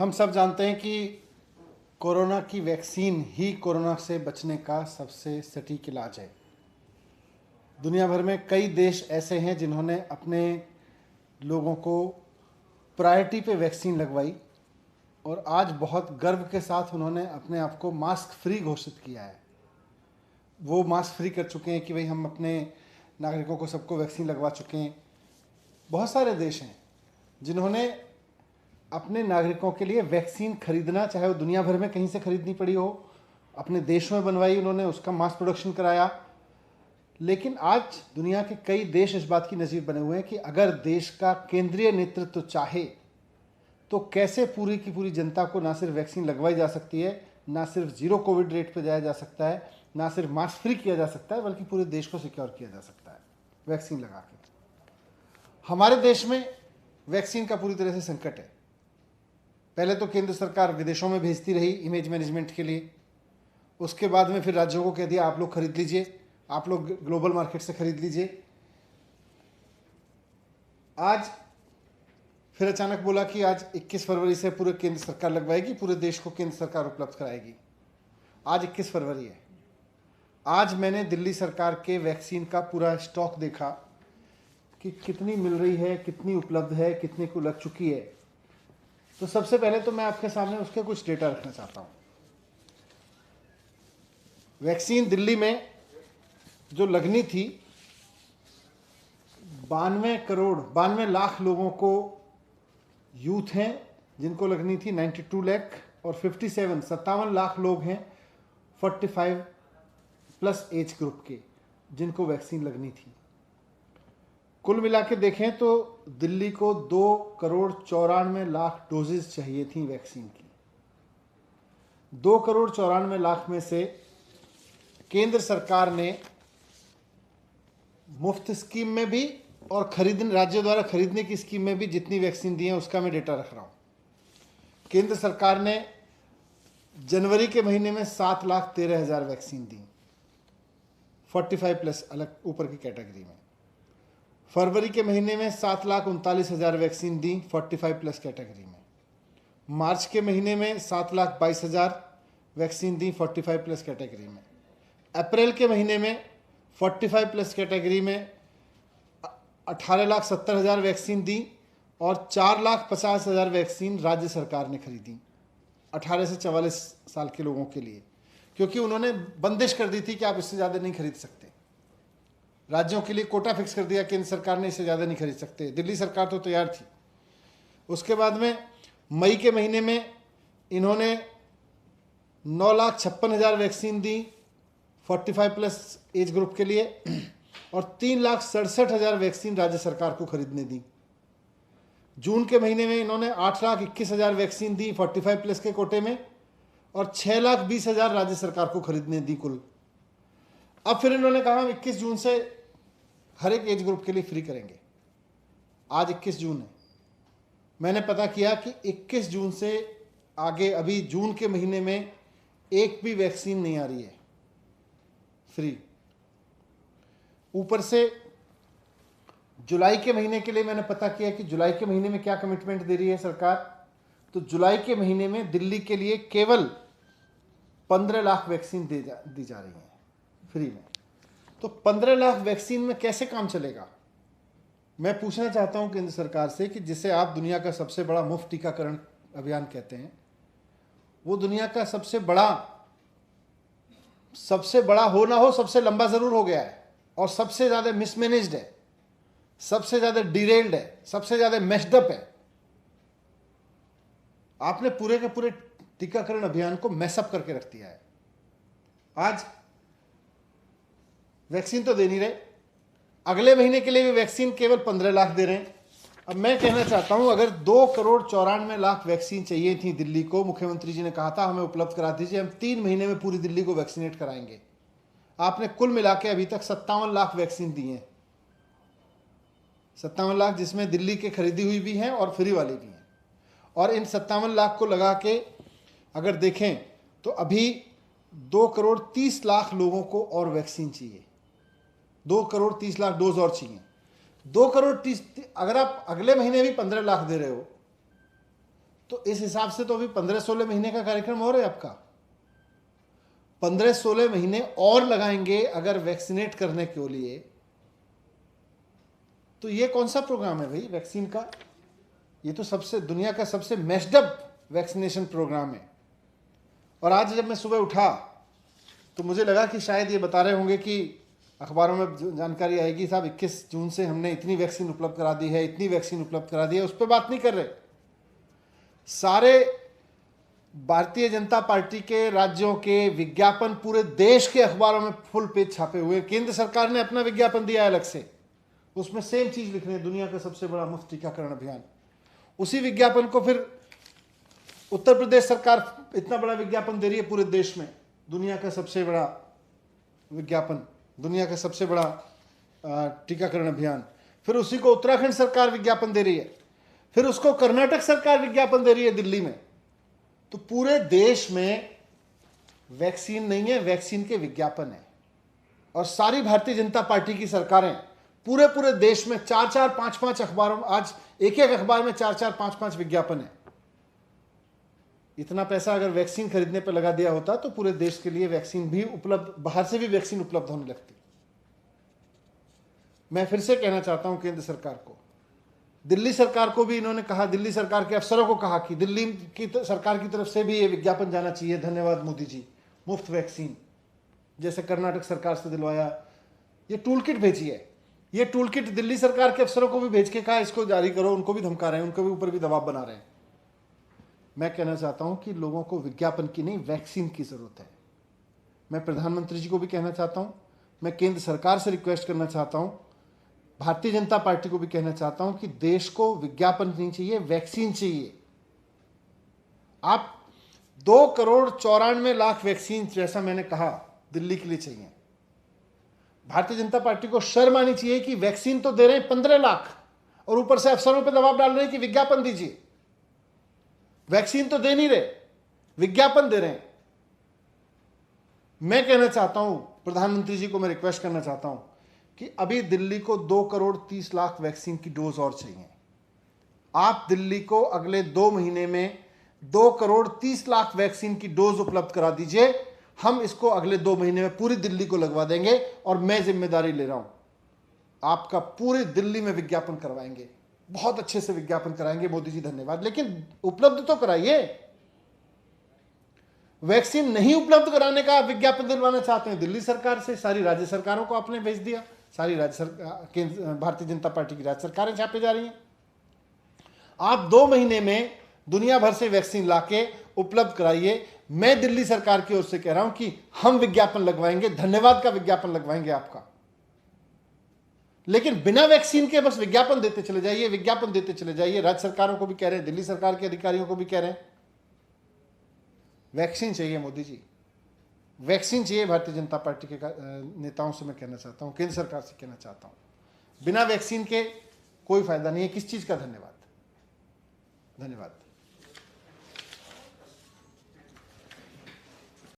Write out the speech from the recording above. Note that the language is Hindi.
हम सब जानते हैं कि कोरोना की वैक्सीन ही कोरोना से बचने का सबसे सटीक इलाज है। दुनिया भर में कई देश ऐसे हैं जिन्होंने अपने लोगों को प्रायोरिटी पे वैक्सीन लगवाई और आज बहुत गर्व के साथ उन्होंने अपने आप को मास्क फ्री घोषित किया है। वो मास्क फ्री कर चुके हैं कि भाई हम अपने नागरिकों को सबको वैक्सीन लगवा चुके हैं। बहुत सारे देश हैं जिन्होंने अपने नागरिकों के लिए वैक्सीन खरीदना, चाहे वो दुनिया भर में कहीं से खरीदनी पड़ी हो, अपने देश में बनवाई, उन्होंने उसका मास प्रोडक्शन कराया। लेकिन आज दुनिया के कई देश इस बात की नज़ीर बने हुए हैं कि अगर देश का केंद्रीय नेतृत्व चाहे तो कैसे पूरी की पूरी जनता को ना सिर्फ वैक्सीन लगवाई जा सकती है, ना सिर्फ जीरो कोविड रेट पर जाया जा सकता है, ना सिर्फ मास्क फ्री किया जा सकता है, बल्कि पूरे देश को सिक्योर किया जा सकता है वैक्सीन लगा के। हमारे देश में वैक्सीन का पूरी तरह से संकट है। पहले तो केंद्र सरकार विदेशों में भेजती रही इमेज मैनेजमेंट के लिए, उसके बाद में फिर राज्यों को कह दिया आप लोग खरीद लीजिए, आप लोग ग्लोबल मार्केट से खरीद लीजिए। आज फिर अचानक बोला कि आज 21 फरवरी से पूरे केंद्र सरकार लगवाएगी, पूरे देश को केंद्र सरकार उपलब्ध कराएगी। आज 21 फरवरी है। आज मैंने दिल्ली सरकार के वैक्सीन का पूरा स्टॉक देखा कि कितनी मिल रही है, कितनी उपलब्ध है, कितने को लग चुकी है। तो सबसे पहले तो मैं आपके सामने उसके कुछ डेटा रखना चाहता हूँ। वैक्सीन दिल्ली में जो लगनी थी 92 लाख लोगों को यूथ हैं जिनको लगनी थी 92 लाख, और 57 लाख लोग हैं 45 प्लस एज ग्रुप के जिनको वैक्सीन लगनी थी। कुल मिला के देखें तो दिल्ली को 2,94,00,000 डोजेज चाहिए थी वैक्सीन की। 2,94,00,000 में से केंद्र सरकार ने मुफ्त स्कीम में भी और राज्यों द्वारा खरीदने की स्कीम में भी जितनी वैक्सीन दी है उसका मैं डेटा रख रहा हूँ। केंद्र सरकार ने जनवरी के महीने में 7,13,000 वैक्सीन दी 45 प्लस अलग ऊपर की कैटेगरी में। फरवरी के महीने में 7,39,000 वैक्सीन दी 45 प्लस कैटेगरी में। मार्च के महीने में 7,22,000 वैक्सीन दी 45 प्लस कैटेगरी में। अप्रैल के महीने में 45 प्लस कैटेगरी में 18,70,000 वैक्सीन दी और 4,50,000 वैक्सीन राज्य सरकार ने खरीदी 18 से 44 साल के लोगों के लिए, क्योंकि उन्होंने बंदिश कर दी थी कि आप इससे ज़्यादा नहीं खरीद सकते। राज्यों के लिए कोटा फिक्स कर दिया केंद्र सरकार ने, इससे ज़्यादा नहीं खरीद सकते। दिल्ली सरकार तो तैयार थी। उसके बाद में मई के महीने में इन्होंने 9,56,000 वैक्सीन दी 45 प्लस एज ग्रुप के लिए और 3,67,000 वैक्सीन राज्य सरकार को खरीदने दी। जून के महीने में इन्होंने 8,21,000 वैक्सीन दी 45 प्लस के कोटे में और 6,20,000 राज्य सरकार को खरीदने दी कुल। अब फिर इन्होंने कहा हम 21 जून से हर एक एज ग्रुप के लिए फ्री करेंगे। आज 21 जून है। मैंने पता किया कि 21 जून से आगे अभी जून के महीने में एक भी वैक्सीन नहीं आ रही है फ्री। ऊपर से जुलाई के महीने के लिए मैंने पता किया कि जुलाई के महीने में क्या कमिटमेंट दे रही है सरकार। तो जुलाई के महीने में दिल्ली के लिए केवल 15 लाख वैक्सीन दी जा रही है फ्री में। तो 15 लाख वैक्सीन में कैसे काम चलेगा? मैं पूछना चाहता हूं केंद्र सरकार से कि जिसे आप दुनिया का सबसे बड़ा मुफ्त टीकाकरण अभियान कहते हैं, वो दुनिया का सबसे बड़ा हो ना हो, सबसे लंबा जरूर हो गया है और सबसे ज्यादा मिसमैनेज्ड है, सबसे ज्यादा डिरेल्ड है, सबसे ज्यादा मेस्डअप है। आपने पूरे के पूरे टीकाकरण अभियान को मैसअप करके रख दिया है। आज वैक्सीन तो दे नहीं रहे, अगले महीने के लिए भी वैक्सीन केवल 15 लाख दे रहे हैं। अब मैं कहना चाहता हूं, अगर 2,94,00,000 वैक्सीन चाहिए थी दिल्ली को, मुख्यमंत्री जी ने कहा था हमें उपलब्ध करा दीजिए, हम 3 महीने में पूरी दिल्ली को वैक्सीनेट कराएंगे। आपने कुल मिला के अभी तक 57 लाख वैक्सीन दी है। 57 लाख जिसमें दिल्ली के खरीदी हुई भी हैं और फ्री वाली भी हैं। और इन 57 लाख को लगा के अगर देखें तो अभी 2,30,00,000 लोगों को और वैक्सीन चाहिए। 2,30,00,000 डोज और चाहिए। 2,30,00,000 अगर आप अगले महीने भी 15 लाख दे रहे हो तो इस हिसाब से तो अभी 15-16 महीने का कार्यक्रम और है आपका। 15-16 महीने और लगाएंगे अगर वैक्सीनेट करने के लिए, तो ये कौन सा प्रोग्राम है भाई वैक्सीन का? ये तो सबसे दुनिया का सबसे मेस्डअप वैक्सीनेशन प्रोग्राम है। और आज जब मैं सुबह उठा तो मुझे लगा कि शायद ये बता रहे होंगे कि अखबारों में जानकारी आएगी, साहब 21 जून से हमने इतनी वैक्सीन उपलब्ध करा दी है, इतनी वैक्सीन उपलब्ध करा दी है। उस पर बात नहीं कर रहे। सारे भारतीय जनता पार्टी के राज्यों के विज्ञापन पूरे देश के अखबारों में फुल पेज छापे हुए। केंद्र सरकार ने अपना विज्ञापन दिया है अलग से, उसमें सेम चीज लिख रहे हैं, दुनिया का सबसे बड़ा मुफ्त टीकाकरण अभियान। उसी विज्ञापन को फिर उत्तर प्रदेश सरकार इतना बड़ा विज्ञापन दे रही है पूरे देश में, दुनिया का सबसे बड़ा विज्ञापन, दुनिया का सबसे बड़ा टीकाकरण अभियान। फिर उसी को उत्तराखंड सरकार विज्ञापन दे रही है, फिर उसको कर्नाटक सरकार विज्ञापन दे रही है दिल्ली में। तो पूरे देश में वैक्सीन नहीं है, वैक्सीन के विज्ञापन है। और सारी भारतीय जनता पार्टी की सरकारें पूरे पूरे देश में 4-4, 5-5 अखबारों, आज एक अखबार में 4-4, 5-5 विज्ञापन है। इतना पैसा अगर वैक्सीन खरीदने पर लगा दिया होता तो पूरे देश के लिए वैक्सीन भी उपलब्ध, बाहर से भी वैक्सीन उपलब्ध होने लगती। मैं फिर से कहना चाहता हूं केंद्र सरकार को, दिल्ली सरकार को भी इन्होंने कहा, दिल्ली सरकार के अफसरों को कहा कि दिल्ली की सरकार की तरफ से भी ये विज्ञापन जाना चाहिए, धन्यवाद मोदी जी, मुफ्त वैक्सीन जैसे कर्नाटक सरकार से दिलवाया। ये टूल किट भेजी है, ये टूल किट दिल्ली सरकार के अफसरों को भी भेज के कहा इसको जारी करो। उनको भी धमका रहे हैं, उनको भी ऊपर भी दबाव बना रहे हैं। मैं कहना चाहता हूं कि लोगों को विज्ञापन की नहीं, वैक्सीन की जरूरत है। मैं प्रधानमंत्री जी को भी कहना चाहता हूं, मैं केंद्र सरकार से रिक्वेस्ट करना चाहता हूं, भारतीय जनता पार्टी को भी कहना चाहता हूं कि देश को विज्ञापन नहीं चाहिए, वैक्सीन चाहिए। आप 2,94,00,000 वैक्सीन, जैसा मैंने कहा, दिल्ली के लिए चाहिए। भारतीय जनता पार्टी को शर्म आनी चाहिए कि वैक्सीन तो दे रहे हैं 15 लाख और ऊपर से अफसरों पर दबाव डाल रहे हैं कि विज्ञापन दीजिए। वैक्सीन तो दे नहीं रहे, विज्ञापन दे रहे हैं। मैं कहना चाहता हूं, प्रधानमंत्री जी को मैं रिक्वेस्ट करना चाहता हूं कि अभी दिल्ली को 2,30,00,000 वैक्सीन की डोज और चाहिए। आप दिल्ली को अगले 2 महीने में 2,30,00,000 वैक्सीन की डोज उपलब्ध करा दीजिए। हम इसको अगले 2 महीने में पूरी दिल्ली को लगवा देंगे और मैं जिम्मेदारी ले रहा हूं, आपका पूरी दिल्ली में विज्ञापन करवाएंगे, बहुत अच्छे से विज्ञापन कराएंगे। मोदी जी धन्यवाद, लेकिन उपलब्ध तो कराइए। वैक्सीन नहीं उपलब्ध कराने का विज्ञापन दिलवाना चाहते हैं दिल्ली सरकार से, सारी राज्य सरकारों को आपने भेज दिया, सारी राज्य सरकार, भारतीय जनता पार्टी की राज्य सरकारें छापे जा रही हैं। आप 2 महीने में दुनिया भर से वैक्सीन लाके उपलब्ध कराइए। मैं दिल्ली सरकार की ओर से कह रहा हूं कि हम विज्ञापन लगवाएंगे, धन्यवाद का विज्ञापन लगवाएंगे आपका, लेकिन बिना वैक्सीन के बस विज्ञापन देते चले जाइए, विज्ञापन देते चले जाइए। राज्य सरकारों को भी कह रहे हैं, दिल्ली सरकार के अधिकारियों को भी कह रहे हैं, वैक्सीन चाहिए मोदी जी, वैक्सीन चाहिए। भारतीय जनता पार्टी के नेताओं से मैं कहना चाहता हूं, केंद्र सरकार से कहना चाहता हूं, बिना वैक्सीन के कोई फायदा नहीं है। किस चीज का धन्यवाद? धन्यवाद।